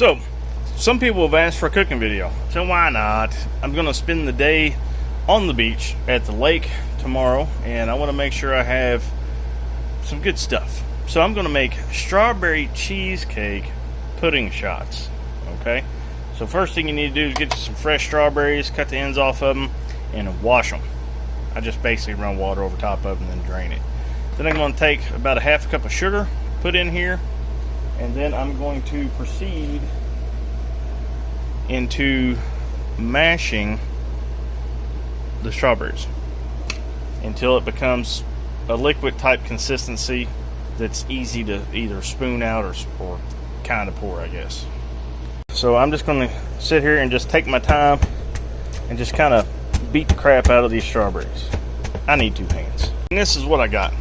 So, some people have asked for a cooking video, so why not? I'm going to spend the day on the beach at the lake tomorrow, and I want to make sure I have some good stuff. So I'm going to make strawberry cheesecake pudding shots, okay? So first thing you need to do is get you some fresh strawberries, cut the ends off of them, and wash them. I just basically run water over top of them and then drain it. Then I'm going to take about a half a cup of sugar, put in here, and then I'm going to proceed into mashing the strawberries until it becomes a liquid type consistency that's easy to either spoon out or kind of pour, I guess. So I'm just going to sit here and just take my time and just kind of beat the crap out of these strawberries. I need 2 hands. And this is what I got.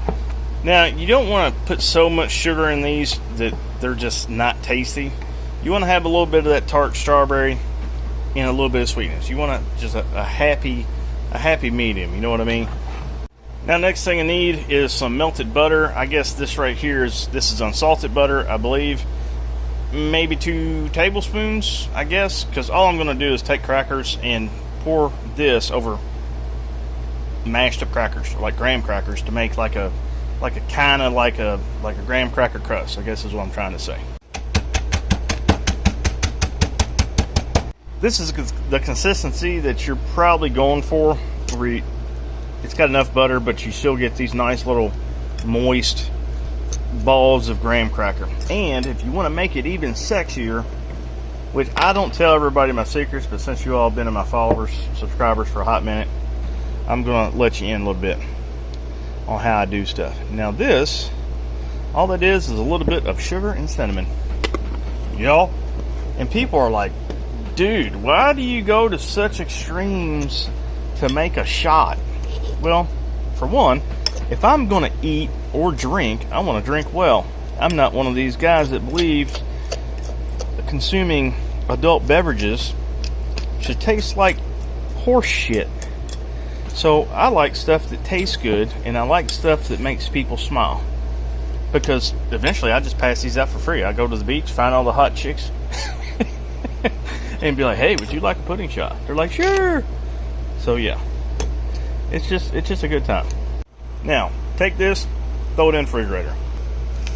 Now, you don't want to put so much sugar in these that they're just not tasty. You want to have a little bit of that tart strawberry and a little bit of sweetness. You want to just a happy medium, you know what I mean? Now, next thing I need is some melted butter. I guess this right here is unsalted butter, I believe. Maybe 2 tablespoons, I guess, because all I'm going to do is take crackers and pour this over mashed up crackers, like graham crackers, to make like a kind of like a graham cracker crust, I guess is what I'm trying to say. This is the consistency that you're probably going for. It's got enough butter, but you still get these nice little moist balls of graham cracker. And if you want to make it even sexier, which I don't tell everybody my secrets, but since you all have been in my followers, subscribers for a hot minute, I'm going to let you in a little bit on how I do stuff. Now this, all that is a little bit of sugar and cinnamon, y'all. And people are like, dude, why do you go to such extremes to make a shot? Well, for one, if I'm going to eat or drink, I want to drink well. I'm not one of these guys that believes that consuming adult beverages should taste like horse shit. So I like stuff that tastes good, and I like stuff that makes people smile. Because eventually I just pass these out for free. I go to the beach, find all the hot chicks, and be like, hey, would you like a pudding shot? They're like, sure. So yeah, it's just a good time. Now, take this, throw it in the refrigerator.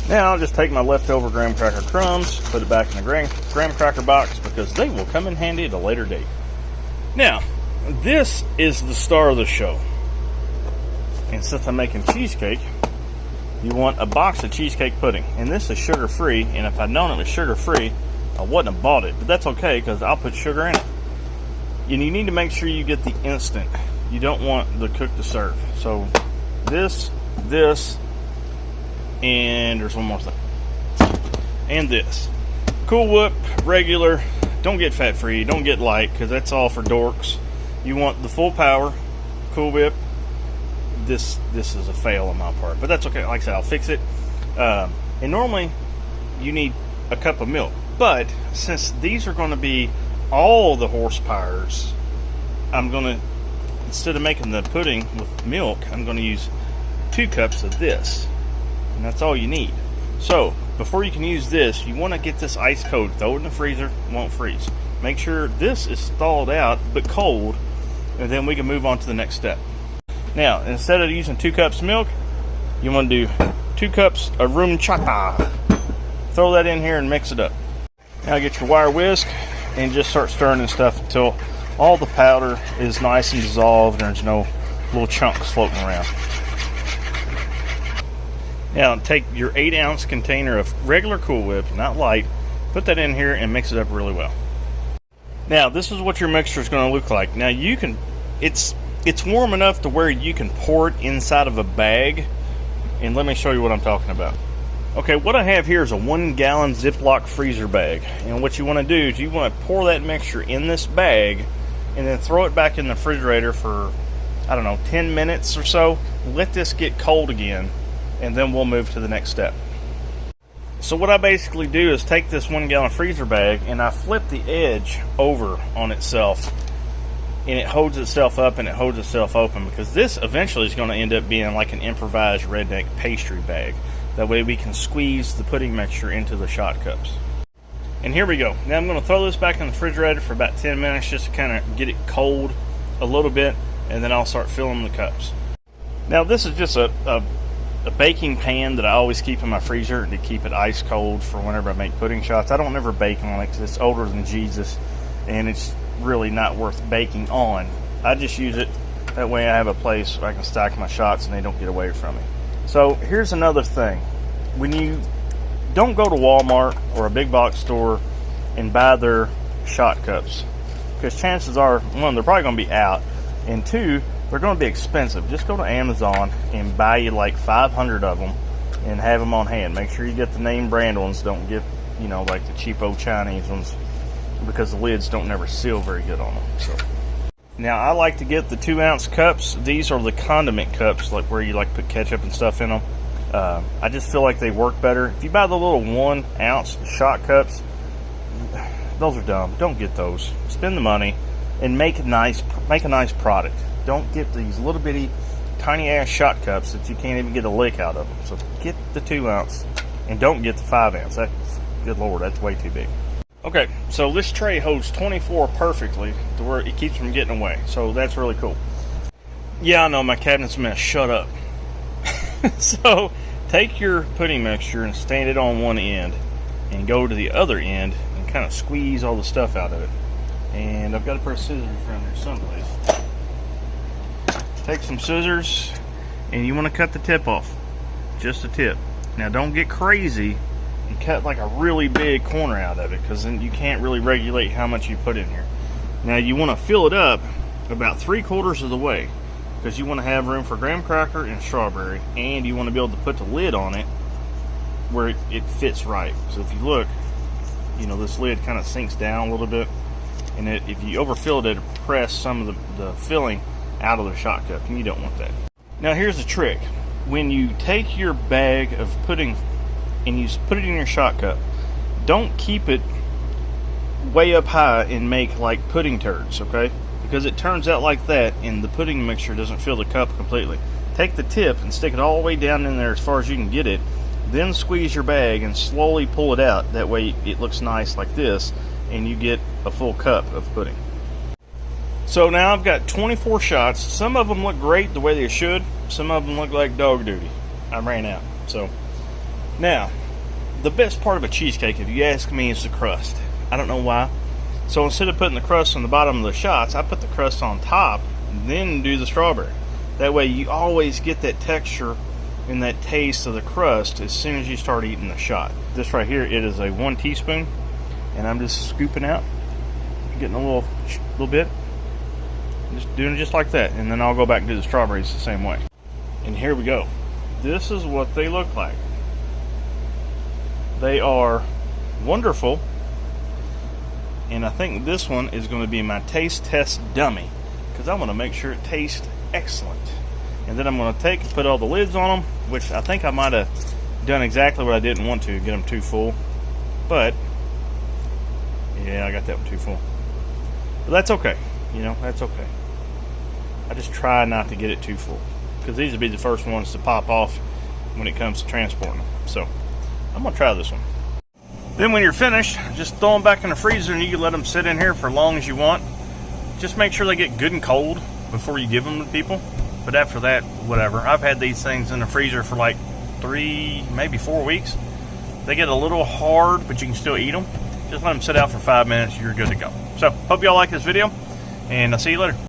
Now I'll just take my leftover graham cracker crumbs, put it back in the graham cracker box, because they will come in handy at a later date. Now, this is the star of the show. And since I'm making cheesecake, you want a box of cheesecake pudding. And this is sugar-free, and if I'd known it was sugar-free, I wouldn't have bought it. But that's okay, because I'll put sugar in it. And you need to make sure you get the instant. You don't want the cook to serve. So this, and there's one more thing. And this. Cool Whip, regular. Don't get fat-free. Don't get light, because that's all for dorks. You want the full power Cool Whip. This is a fail on my part, but that's okay. Like I said, I'll fix it. And normally you need a cup of milk, but since these are going to be all the horsepowers, I'm going to, instead of making the pudding with milk, I'm going to use 2 cups of this, and that's all you need. So before you can use this, you want to get this ice cold. Throw it in the freezer, it won't freeze. Make sure this is thawed out but cold, and then we can move on to the next step. Now, instead of using 2 cups of milk, you want to do 2 cups of room chata. Throw that in here and mix it up. Now get your wire whisk and just start stirring and stuff until all the powder is nice and dissolved and there's no little chunks floating around. Now take your 8-ounce container of regular Cool Whip, not light, put that in here and mix it up really well. Now this is what your mixture is going to look like. Now you can, it's warm enough to where you can pour it inside of a bag, and let me show you what I'm talking about. Okay, what I have here is a 1-gallon Ziploc freezer bag, and what you want to do is you want to pour that mixture in this bag and then throw it back in the refrigerator for, I don't know, 10 minutes or so. Let this get cold again, and then we'll move to the next step. So what I basically do is take this 1-gallon freezer bag and I flip the edge over on itself, and it holds itself up and it holds itself open, because this eventually is going to end up being like an improvised redneck pastry bag. That way we can squeeze the pudding mixture into the shot cups. And here we go. Now I'm going to throw this back in the refrigerator for about 10 minutes just to kind of get it cold a little bit, and then I'll start filling the cups. Now this is just a baking pan that I always keep in my freezer to keep it ice cold for whenever I make pudding shots. I don't ever bake on it because it's older than Jesus, and it's really not worth baking on. I just use it, that way I have a place where I can stack my shots and they don't get away from me. So here's another thing. When you don't go to Walmart or a big box store and buy their shot cups, because chances are, one, they're probably going to be out, and two, they're going to be expensive. Just go to Amazon and buy you like 500 of them and have them on hand. Make sure you get the name brand ones. Don't get, you know, like the cheapo Chinese ones, because the lids don't never seal very good on them. So now I like to get the 2-ounce cups. These are the condiment cups, like where you like put ketchup and stuff in them. I just feel like they work better. If you buy the little 1-ounce shot cups, those are dumb. Don't get those. Spend the money and make a nice product. Don't get these little bitty tiny ass shot cups that you can't even get a lick out of them. So get the 2-ounce and don't get the 5-ounce. That's, good Lord, that's way too big. Okay, so this tray holds 24 perfectly to where it keeps from getting away. So that's really cool. Yeah, I know my cabinet's a mess. Shut up. So take your pudding mixture and stand it on one end and go to the other end and kind of squeeze all the stuff out of it. And I've got a pair of scissors around there someplace. Take some scissors and you want to cut the tip off. Just the tip. Now don't get crazy and cut like a really big corner out of it, because then you can't really regulate how much you put in here. Now you want to fill it up about 3/4 of the way, because you want to have room for graham cracker and strawberry, and you want to be able to put the lid on it where it fits right. So if you look, you know, this lid kind of sinks down a little bit, and if you overfill it, it'll press some of the filling out of the shot cup, and you don't want that. Now here's the trick. When you take your bag of pudding and you put it in your shot cup, don't keep it way up high and make like pudding turds, okay? Because it turns out like that and the pudding mixture doesn't fill the cup completely. Take the tip and stick it all the way down in there as far as you can get it, then squeeze your bag and slowly pull it out. That way it looks nice like this and you get a full cup of pudding. So now I've got 24 shots. Some of them look great the way they should. Some of them look like dog duty. I ran out. So now, the best part of a cheesecake, if you ask me, is the crust. I don't know why. So instead of putting the crust on the bottom of the shots, I put the crust on top, then do the strawberry. That way you always get that texture and that taste of the crust as soon as you start eating the shot. This right here, it is a 1 teaspoon, and I'm just scooping out, getting a little bit, just doing it just like that, and then I'll go back and do the strawberries the same way. And here we go. This is what they look like. They are wonderful, and I think this one is going to be my taste test dummy, because I want to make sure it tastes excellent. And then I'm going to take and put all the lids on them, which I think I might have done exactly what I didn't want to, get them too full. But yeah, I got that one too full. But that's okay, you know, that's okay. I just try not to get it too full, because these will be the first ones to pop off when it comes to transporting them. So I'm going to try this one. Then when you're finished, just throw them back in the freezer, and you can let them sit in here for as long as you want. Just make sure they get good and cold before you give them to people. But after that, whatever. I've had these things in the freezer for like 3, maybe 4 weeks. They get a little hard, but you can still eat them. Just let them sit out for 5 minutes, you're good to go. So, hope y'all like this video, and I'll see you later.